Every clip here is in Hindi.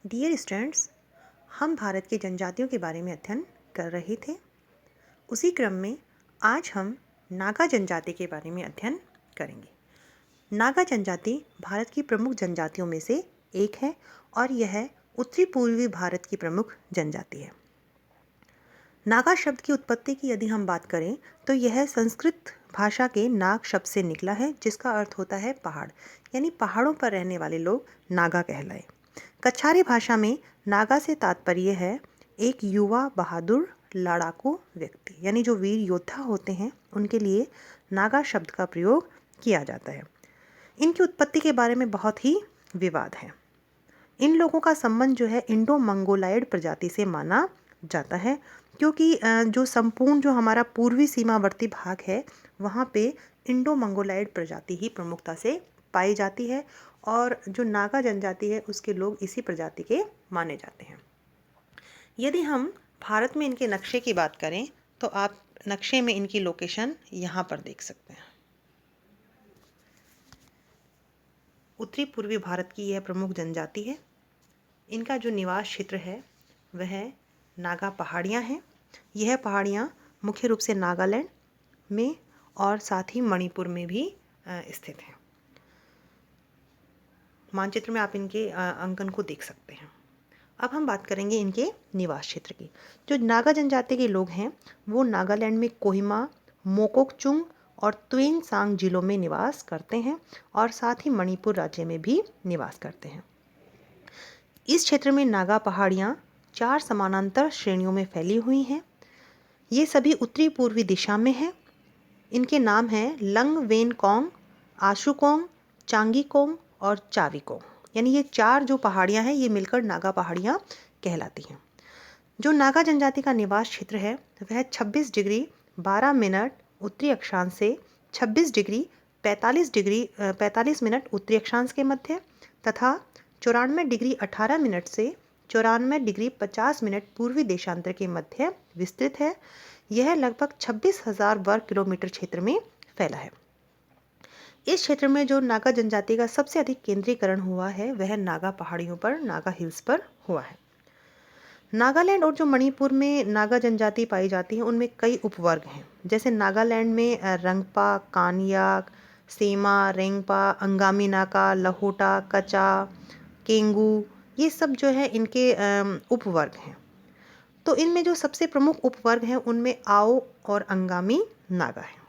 डियर स्टूडेंट्स, हम भारत की जनजातियों के बारे में अध्ययन कर रहे थे। उसी क्रम में आज हम नागा जनजाति के बारे में अध्ययन करेंगे। नागा जनजाति भारत की प्रमुख जनजातियों में से एक है और यह उत्तरी पूर्वी भारत की प्रमुख जनजाति है। नागा शब्द की उत्पत्ति की यदि हम बात करें तो यह संस्कृत भाषा के नाग शब्द से निकला है, जिसका अर्थ होता है पहाड़, यानी पहाड़ों पर रहने वाले लोग नागा कहलाए। कछारी भाषा में नागा से तात्पर्य है एक युवा बहादुर लड़ाकू व्यक्ति, यानी जो वीर योद्धा होते हैं उनके लिए नागा शब्द का प्रयोग किया जाता है। इनकी उत्पत्ति के बारे में बहुत ही विवाद है। इन लोगों का संबंध जो है इंडो मंगोलायड प्रजाति से माना जाता है, क्योंकि जो संपूर्ण जो हमारा पूर्वी सीमावर्ती भाग है वहाँ पे इंडो मंगोलायड प्रजाति ही प्रमुखता से पाई जाती है और जो नागा जनजाति है उसके लोग इसी प्रजाति के माने जाते हैं। यदि हम भारत में इनके नक्शे की बात करें तो आप नक्शे में इनकी लोकेशन यहाँ पर देख सकते हैं। उत्तरी पूर्वी भारत की यह प्रमुख जनजाति है। इनका जो निवास क्षेत्र है वह नागा पहाड़ियाँ हैं। यह पहाड़ियाँ मुख्य रूप से नागालैंड में और साथ ही मणिपुर में भी स्थित हैं। मानचित्र में आप इनके अंकन को देख सकते हैं। अब हम बात करेंगे इनके निवास क्षेत्र की। जो नागा जनजाति के लोग हैं वो नागालैंड में कोहिमा, मोकोकचुंग और तुएनसांग जिलों में निवास करते हैं और साथ ही मणिपुर राज्य में भी निवास करते हैं। इस क्षेत्र में नागा पहाड़ियाँ 4 समानांतर श्रेणियों में फैली हुई हैं। ये सभी उत्तरी पूर्वी दिशा में हैं। इनके नाम हैं लंगवेनकोंग, आशुकोंग, चांगीकोंग और चावीकोंग, यानी ये 4 जो पहाड़ियाँ हैं ये मिलकर नागा पहाड़ियाँ कहलाती हैं। जो नागा जनजाति का निवास क्षेत्र है वह 26 डिग्री 12 मिनट उत्तरी अक्षांश से 26 डिग्री 45 मिनट उत्तरी अक्षांश के मध्य तथा 94 डिग्री 18 मिनट से 94 डिग्री 50 मिनट पूर्वी देशांतर के मध्य विस्तृत है। यह लगभग 26,000 वर्ग किलोमीटर क्षेत्र में फैला है। इस क्षेत्र में जो नागा जनजाति का सबसे अधिक केंद्रीकरण हुआ है वह नागा पहाड़ियों पर, नागा हिल्स पर हुआ है। नागालैंड और जो मणिपुर में नागा जनजाति पाई जाती है उनमें कई उपवर्ग हैं। जैसे नागालैंड में रंगपा, कानयाक, सेमा, रेंगपा, अंगामी नागा, लहोटा, कचा, केंगू, ये सब जो है इनके उपवर्ग हैं। तो इनमें जो सबसे प्रमुख उपवर्ग हैं उनमें आओ और अंगामी नागा है।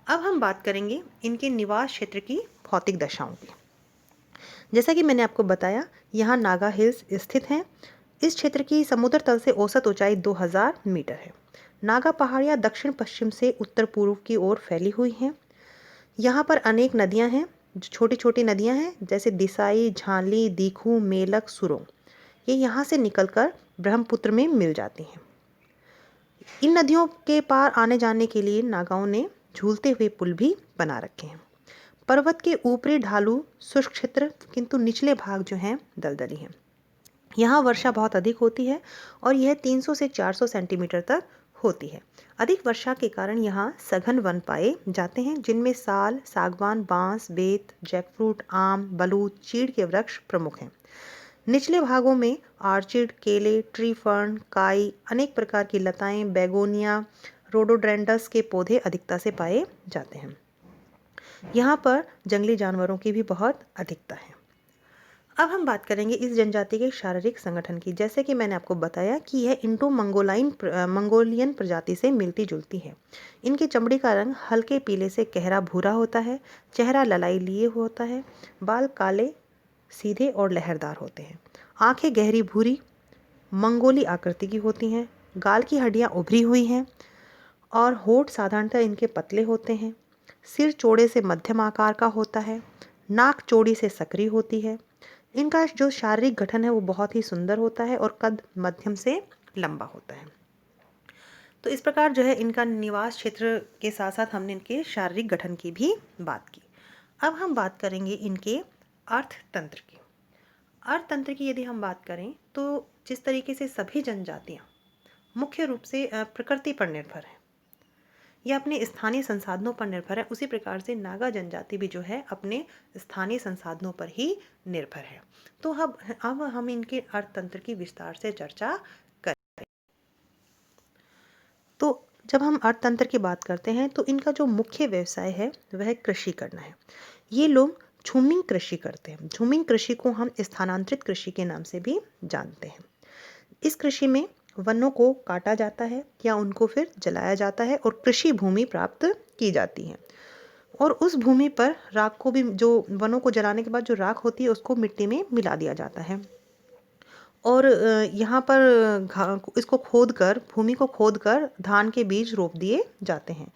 अब हम बात करेंगे इनके निवास क्षेत्र की भौतिक दशाओं की। जैसा कि मैंने आपको बताया यहाँ नागा हिल्स स्थित हैं। इस क्षेत्र की समुद्र तल से औसत ऊंचाई 2000 मीटर है। नागा पहाड़ियाँ दक्षिण पश्चिम से उत्तर पूर्व की ओर फैली हुई हैं। यहाँ पर अनेक नदियाँ हैं, जो छोटी छोटी नदियाँ हैं जैसे दिसाई, झांली, दीखू, मेलक, सुरोंग, ये यहाँ से निकलकर ब्रह्मपुत्र में मिल जाती हैं। इन नदियों के पार आने जाने के लिए नागाओं ने झूलते हुए पुल भी बना रखे हैं। पर्वत के ऊपरी ढालू शुष्क क्षेत्र, किंतु निचले भाग जो हैं दलदली हैं। यहाँ वर्षा बहुत अधिक होती है और यह 300 से 400 सेंटीमीटर तक होती है। अधिक वर्षा के कारण यहाँ सघन वन पाए जाते हैं, जिनमें साल, सागवान, बांस, बेत, जैकफ्रूट, आम, बलूत, चीड़ के वृक्ष प्रमुख हैं। निचले भागों में आर्चिड, केले, ट्री फर्न, काई, अनेक प्रकार की लताएं, बेगोनिया, रोडोडेंड्रस के पौधे अधिकता से पाए जाते हैं। यहाँ पर जंगली जानवरों की भी बहुत अधिकता है। अब हम बात करेंगे इस जनजाति के शारीरिक संगठन की। जैसे कि मैंने आपको बताया कि यह इंडो मंगोलियन प्रजाति से मिलती जुलती है। इनकी चमड़ी का रंग हल्के पीले से गहरा भूरा होता है। चेहरा ललाई लिए होता है। बाल काले, सीधे और लहरदार होते हैं। आंखें गहरी भूरी मंगोली आकृति की होती हैं। गाल की हड्डियां उभरी हुई हैं और होठ साधारणतः इनके पतले होते हैं। सिर चौड़े से मध्यम आकार का होता है। नाक चौड़ी से सकरी होती है। इनका जो शारीरिक गठन है वो बहुत ही सुंदर होता है और कद मध्यम से लंबा होता है। तो इस प्रकार जो है इनका निवास क्षेत्र के साथ साथ हमने इनके शारीरिक गठन की भी बात की। अब हम बात करेंगे इनके अर्थतंत्र की। अर्थतंत्र की यदि हम बात करें तो जिस तरीके से सभी जनजातियाँ मुख्य रूप से प्रकृति पर निर्भर हैं, ये अपने स्थानीय संसाधनों पर निर्भर है, उसी प्रकार से नागा जनजाति भी जो है अपने स्थानीय संसाधनों पर ही निर्भर है। तो अब हम इनके अर्थतंत्र की विस्तार से चर्चा करें। तो जब हम अर्थतंत्र की बात करते हैं तो इनका जो मुख्य व्यवसाय है वह कृषि करना है। ये लोग झूमिंग कृषि करते हैं। झूमिंग कृषि को हम स्थानांतरित कृषि के नाम से भी जानते हैं। इस कृषि में वनों को काटा जाता है या उनको फिर जलाया जाता है और कृषि भूमि प्राप्त की जाती है। और उस भूमि पर राख को भी, जो वनों को जलाने के बाद जो राख होती है उसको मिट्टी में मिला दिया जाता है। और यहाँ पर इसको खोदकर, भूमि को खोदकर धान के बीज रोप दिए जाते हैं।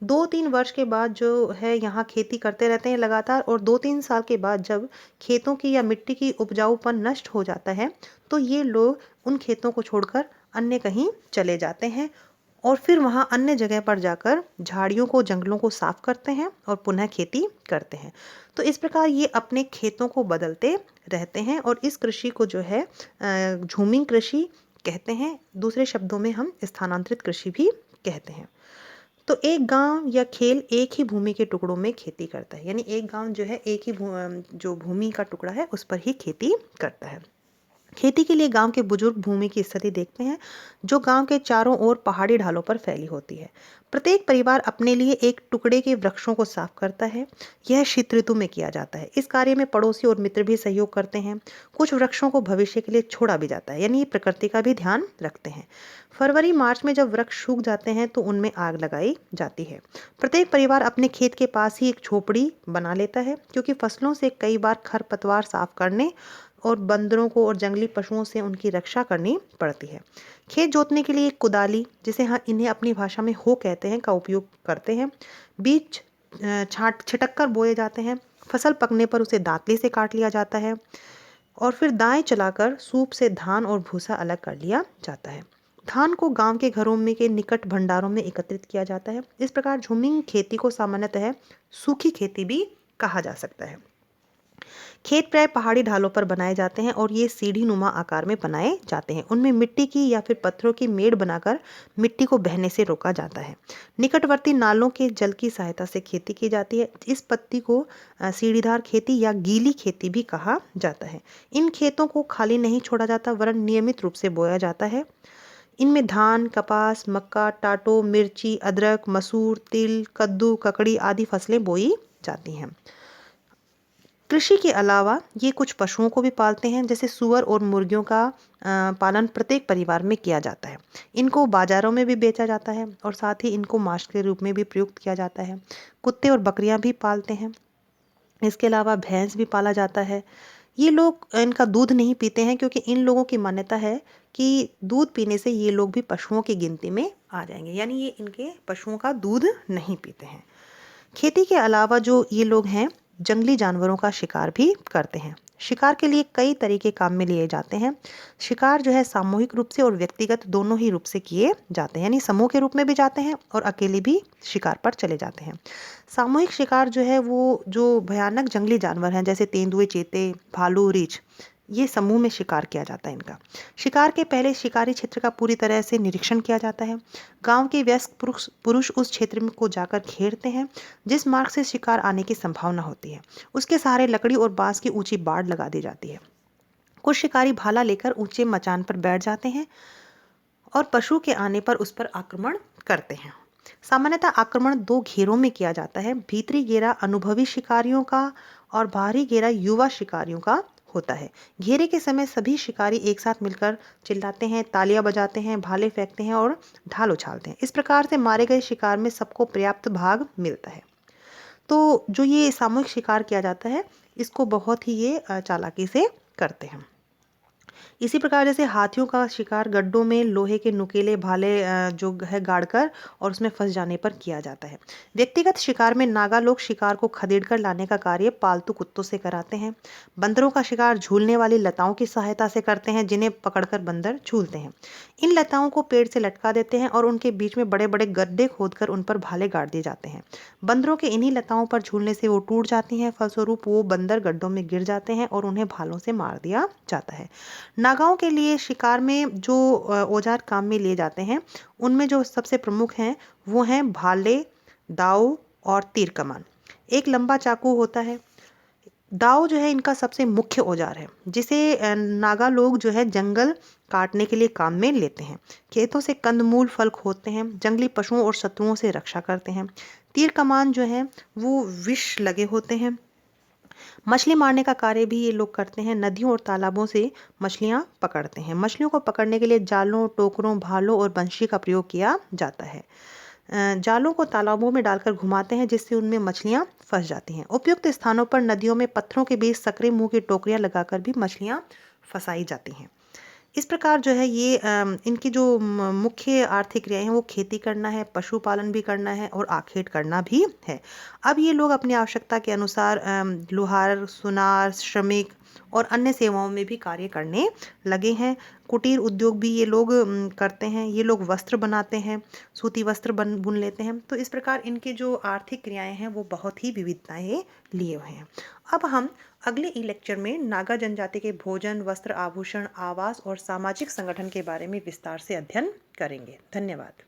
2-3 वर्ष के बाद जो है यहाँ खेती करते रहते हैं लगातार, और 2-3 साल के बाद जब खेतों की या मिट्टी की उपजाऊपन नष्ट हो जाता है तो ये लोग उन खेतों को छोड़कर अन्य कहीं चले जाते हैं और फिर वहाँ अन्य जगह पर जाकर झाड़ियों को, जंगलों को साफ करते हैं और पुनः खेती करते हैं। तो इस प्रकार ये अपने खेतों को बदलते रहते हैं और इस कृषि को जो है झूमिंग कृषि कहते हैं। दूसरे शब्दों में हम स्थानांतरित कृषि भी कहते हैं। तो एक गांव या खेल एक ही भूमि के टुकड़ों में खेती करता है, यानी एक गांव जो है एक ही जो भूमि का टुकड़ा है उस पर ही खेती करता है। खेती के लिए गांव के बुजुर्ग भूमि की स्थिति देखते हैं जो गांव के चारों ओर पहाड़ी ढालों पर फैली होती है। प्रत्येक परिवार अपने लिए एक टुकड़े के वृक्षों को साफ करता है। यह शीत ऋतु में किया जाता है। इस कार्य में पड़ोसी और मित्र भी सहयोग करते हैं। कुछ वृक्षों को भविष्य के लिए छोड़ा भी जाता है, यानी ये प्रकृति का भी ध्यान रखते हैं। फरवरी मार्च में जब वृक्ष सूख जाते हैं तो उनमें आग लगाई जाती है। प्रत्येक परिवार अपने खेत के पास ही एक झोपड़ी बना लेता है, क्योंकि फसलों से कई बार खरपतवार साफ करने और बंदरों को और जंगली पशुओं से उनकी रक्षा करनी पड़ती है। खेत जोतने के लिए कुदाली, जिसे इन्हें अपनी भाषा में हो कहते हैं, का उपयोग करते हैं। बीज छिटक कर बोए जाते हैं। फसल पकने पर उसे दांतली से काट लिया जाता है और फिर दाएं चलाकर सूप से धान और भूसा अलग कर लिया जाता है। धान को गांव के घरों में के निकट भंडारों में एकत्रित किया जाता है। इस प्रकार झूमिंग खेती को सामान्यतः सूखी खेती भी कहा जा सकता है। खेत प्राय पहाड़ी ढालों पर बनाए जाते हैं और ये सीढ़ी नुमा आकार में बनाए जाते हैं। उनमें मिट्टी की या फिर पत्थरों की मेड़ बनाकर मिट्टी को बहने से रोका जाता है। निकटवर्ती नालों के जल की सहायता से खेती की जाती है। इस पत्ती को सीढ़ीदार खेती या गीली खेती भी कहा जाता है। इन खेतों को खाली नहीं छोड़ा जाता, वरन नियमित रूप से बोया जाता है। इनमें धान, कपास, मक्का, टाटो, मिर्ची, अदरक, मसूर, तिल, कद्दू, ककड़ी आदि फसलें बोई जाती हैं। कृषि के अलावा ये कुछ पशुओं को भी पालते हैं, जैसे सूअर और मुर्गियों का पालन प्रत्येक परिवार में किया जाता है। इनको बाजारों में भी बेचा जाता है और साथ ही इनको मांस के रूप में भी प्रयुक्त किया जाता है। कुत्ते और बकरियां भी पालते हैं। इसके अलावा भैंस भी पाला जाता है। ये लोग इनका दूध नहीं पीते हैं, क्योंकि इन लोगों की मान्यता है कि दूध पीने से ये लोग भी पशुओं की गिनती में आ जाएंगे, यानी ये इनके पशुओं का दूध नहीं पीते हैं। खेती के अलावा जो ये लोग हैं, जंगली जानवरों का शिकार भी करते हैं। शिकार के लिए कई तरीके काम में लिए जाते हैं। शिकार जो है सामूहिक रूप से और व्यक्तिगत दोनों ही रूप से किए जाते हैं, यानी समूह के रूप में भी जाते हैं और अकेले भी शिकार पर चले जाते हैं। सामूहिक शिकार जो है वो जो भयानक जंगली जानवर हैं, जैसे तेंदुए, चीते, भालू, रीछ, ये समूह में शिकार किया जाता है इनका। शिकार के पहले शिकारी क्षेत्र का पूरी तरह से निरीक्षण किया जाता है। गांव के वयस्क पुरुष उस क्षेत्र में को जाकर घेरते हैं जिस मार्ग से शिकार आने की संभावना होती है। उसके सहारे लकड़ी और बांस की ऊंची बाड़ लगा दी जाती है। कुछ शिकारी भाला लेकर ऊंचे मचान पर बैठ जाते हैं और पशु के आने पर उस पर आक्रमण करते हैं। सामान्यतः आक्रमण 2 घेरों में किया जाता है। भीतरी घेरा अनुभवी शिकारियों का और बाहरी घेरा युवा शिकारियों का होता है। घेरे के समय सभी शिकारी एक साथ मिलकर चिल्लाते हैं, तालियां बजाते हैं, भाले फेंकते हैं और ढाल उछालते हैं। इस प्रकार से मारे गए शिकार में सबको पर्याप्त भाग मिलता है। तो जो ये सामूहिक शिकार किया जाता है, इसको बहुत ही ये चालाकी से करते हैं। इसी प्रकार जैसे हाथियों का शिकार गड्ढों में लोहे के नुकीले भाले जो है गाड़कर और उसमें फंस जाने पर किया जाता है। व्यक्तिगत शिकार में नागा लोग शिकार को खदेड़कर लाने का कार्य पालतू कुत्तों से कराते हैं। बंदरों का शिकार झूलने वाली लताओं की सहायता से करते हैं, जिन्हें पकड़कर बंदर झूलते हैं। इन लताओं को पेड़ से लटका देते हैं और उनके बीच में बड़े बड़े गड्ढे खोदकर उन पर भाले गाड़ दिए जाते हैं। बंदरों के इन्हीं लताओं पर झूलने से वो टूट जाती हैं। फलस्वरूप वो बंदर गड्ढों में गिर जाते हैं और उन्हें भालों से मार दिया जाता है। नागाओं के लिए शिकार में जो औजार काम में लिए जाते हैं, उनमें जो सबसे प्रमुख हैं वो हैं भाले, दाव और तीर कमान। एक लंबा चाकू होता है। दाव जो है इनका सबसे मुख्य औजार है, जिसे नागा लोग जो है जंगल काटने के लिए काम में लेते हैं। खेतों से कंदमूल फल खोदते हैं, जंगली पशुओं और शत्रुओं से रक्षा करते हैं। तीर कमान जो है वो विष लगे होते हैं। मछली मारने का कार्य भी ये लोग करते हैं। नदियों और तालाबों से मछलियां पकड़ते हैं। मछलियों को पकड़ने के लिए जालों, टोकरों, भालों और बंशी का प्रयोग किया जाता है। जालों को तालाबों में डालकर घुमाते हैं, जिससे उनमें मछलियां फंस जाती हैं। उपयुक्त स्थानों पर नदियों में पत्थरों के बीच सकरे मुंह की टोकरियां लगाकर भी मछलियां फंसाई जाती हैं। इस प्रकार जो है ये इनकी जो मुख्य आर्थिक क्रियाएं हैं वो खेती करना है, पशुपालन भी करना है और आखेट करना भी है। अब ये लोग अपनी आवश्यकता के अनुसार लुहार, सुनार, श्रमिक और अन्य सेवाओं में भी कार्य करने लगे हैं। कुटीर उद्योग भी ये लोग करते हैं। ये लोग वस्त्र बनाते हैं, सूती वस्त्र बुन लेते हैं। तो इस प्रकार इनके जो आर्थिक क्रियाएं हैं वो बहुत ही विविधताएं लिए हुए हैं। अब हम अगले ई लेक्चर में नागा जनजाति के भोजन, वस्त्र, आभूषण, आवास और सामाजिक संगठन के बारे में विस्तार से अध्ययन करेंगे। धन्यवाद।